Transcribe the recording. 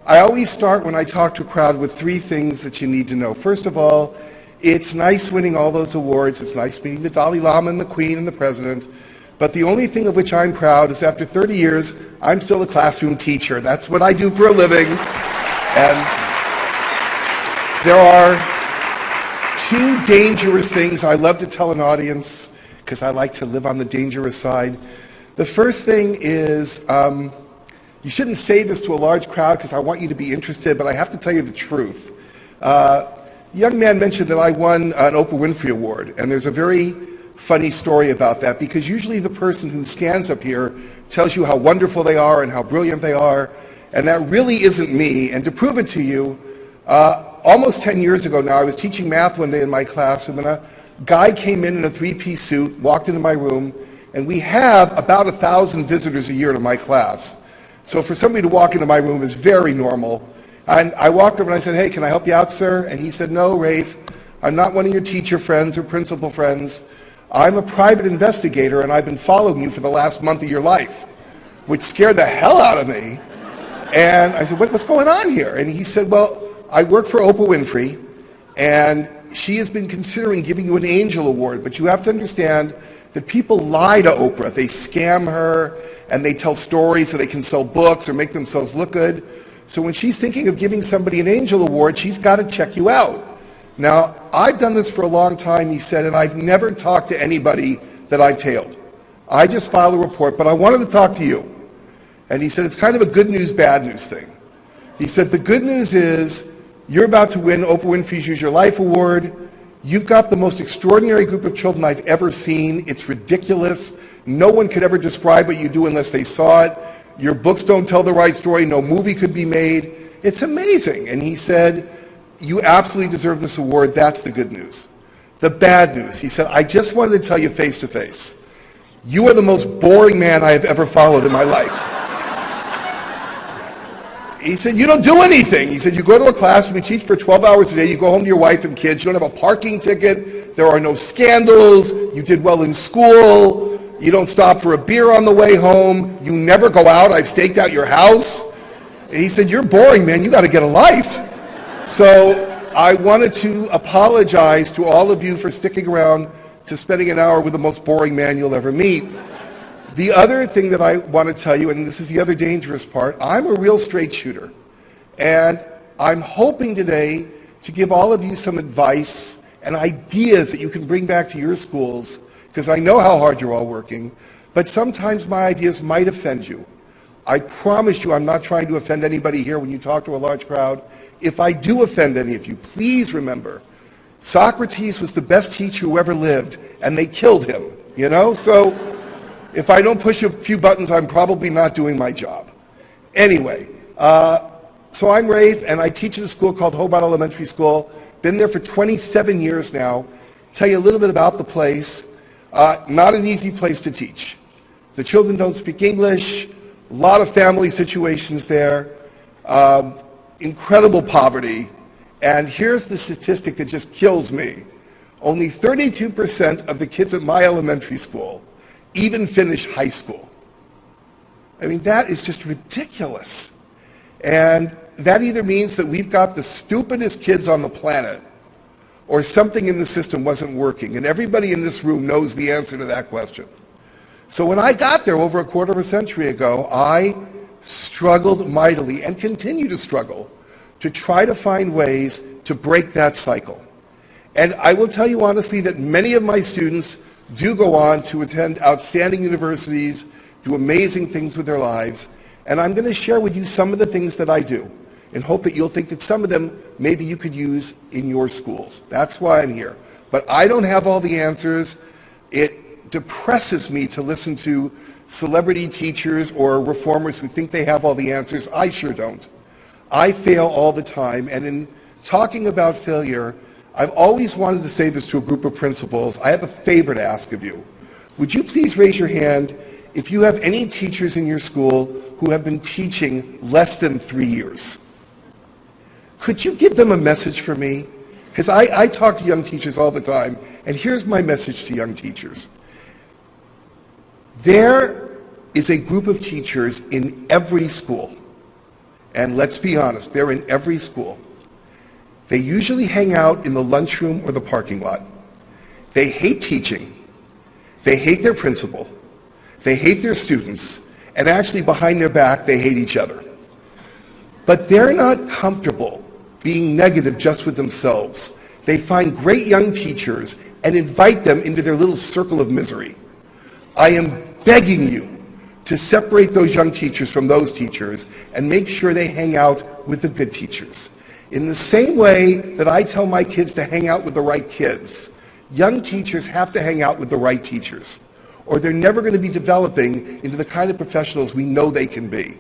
I always start when I talk to a crowd with three things that you need to know. First of all, it's nice winning all those awards. It's nice meeting the Dalai Lama and the Queen and the President. But the only thing of which I'm proud is after 30 years, I'm still a classroom teacher. That's what I do for a living. And there are two dangerous things I love to tell an audience because I like to live on the dangerous side. The first thing is, you shouldn't say this to a large crowd because I want you to be interested, but I have to tell you the truth. The young man mentioned that I won an Oprah Winfrey Award, and there's a very funny story about that because usually the person who stands up here tells you how wonderful they are and how brilliant they are, and that really isn't me. And to prove it to you, almost 10 years ago now, I was teaching math one day in my class, and then a guy came in a three-piece suit, walked into my room, and we have about 1,000 visitors a year to my class. So for somebody to walk into my room is very normal. And I walked over and I said, "Hey, can I help you out, sir?" And he said, "No, Rafe, I'm not one of your teacher friends or principal friends. I'm a private investigator and I've been following you for the last month of your life," which scared the hell out of me. And I said, what's going on here? And he said, "Well, I work for Oprah Winfrey and she has been considering giving you an Angel Award, but you have to understand that people lie to Oprah. They scam her and they tell stories so they can sell books or make themselves look good. So when she's thinking of giving somebody an Angel Award, she's got to check you out." Now, I've done this for a long time, he said, and I've never talked to anybody that I've tailed. I just file a report, but I wanted to talk to you. And he said, it's kind of a good news, bad news thing. He said, the good news is you're about to win Oprah Winfrey's Use Your Life Award. You've got the most extraordinary group of children I've ever seen. It's ridiculous. No one could ever describe what you do unless they saw it. Your books don't tell the right story. No movie could be made. It's amazing. And he said, you absolutely deserve this award. That's the good news. The bad news, he said, I just wanted to tell you face to face, you are the most boring man I have ever followed in my life. He said, you don't do anything. He said, you go to a classroom, you teach for 12 hours a day, you go home to your wife and kids, you don't have a parking ticket, there are no scandals, you did well in school, you don't stop for a beer on the way home, you never go out, I've staked out your house. And he said, you're boring, man, you got to get a life. So I wanted to apologize to all of you for sticking around to spending an hour with the most boring man you'll ever meet. The other thing that I want to tell you, and this is the other dangerous part, I'm a real straight shooter. And I'm hoping today to give all of you some advice and ideas that you can bring back to your schools, because I know how hard you're all working, but sometimes my ideas might offend you. I promise you I'm not trying to offend anybody here when you talk to a large crowd. If I do offend any of you, please remember, Socrates was the best teacher who ever lived, and they killed him, you know? So if I don't push a few buttons, I'm probably not doing my job. Anyway, so I'm Rafe, and I teach at a school called Hobart Elementary School. Been there for 27 years now. Tell you a little bit about the place. Not an easy place to teach. The children don't speak English. A lot of family situations there. Incredible poverty. And here's the statistic that just kills me. Only 32% of the kids at my elementary school even finish high school. I mean, that is just ridiculous. And that either means that we've got the stupidest kids on the planet, or something in the system wasn't working. And everybody in this room knows the answer to that question. So when I got there over a quarter of a century ago, I struggled mightily and continue to struggle to try to find ways to break that cycle. And I will tell you honestly that many of my students do go on to attend outstanding universities, do amazing things with their lives, and I'm going to share with you some of the things that I do and hope that you'll think that some of them maybe you could use in your schools. That's why I'm here. But I don't have all the answers. It depresses me to listen to celebrity teachers or reformers who think they have all the answers. I sure don't. I fail all the time, and in talking about failure, I've always wanted to say this to a group of principals. I have a favor to ask of you. Would you please raise your hand if you have any teachers in your school who have been teaching less than 3 years? Could you give them a message for me? Because I talk to young teachers all the time, and here's my message to young teachers. There is a group of teachers in every school, and let's be honest, they're in every school. They usually hang out in the lunchroom or the parking lot. They hate teaching. They hate their principal. They hate their students. And actually, behind their back, they hate each other. But they're not comfortable being negative just with themselves. They find great young teachers and invite them into their little circle of misery. I am begging you to separate those young teachers from those teachers and make sure they hang out with the good teachers. In the same way that I tell my kids to hang out with the right kids, young teachers have to hang out with the right teachers, or they're never going to be developing into the kind of professionals we know they can be.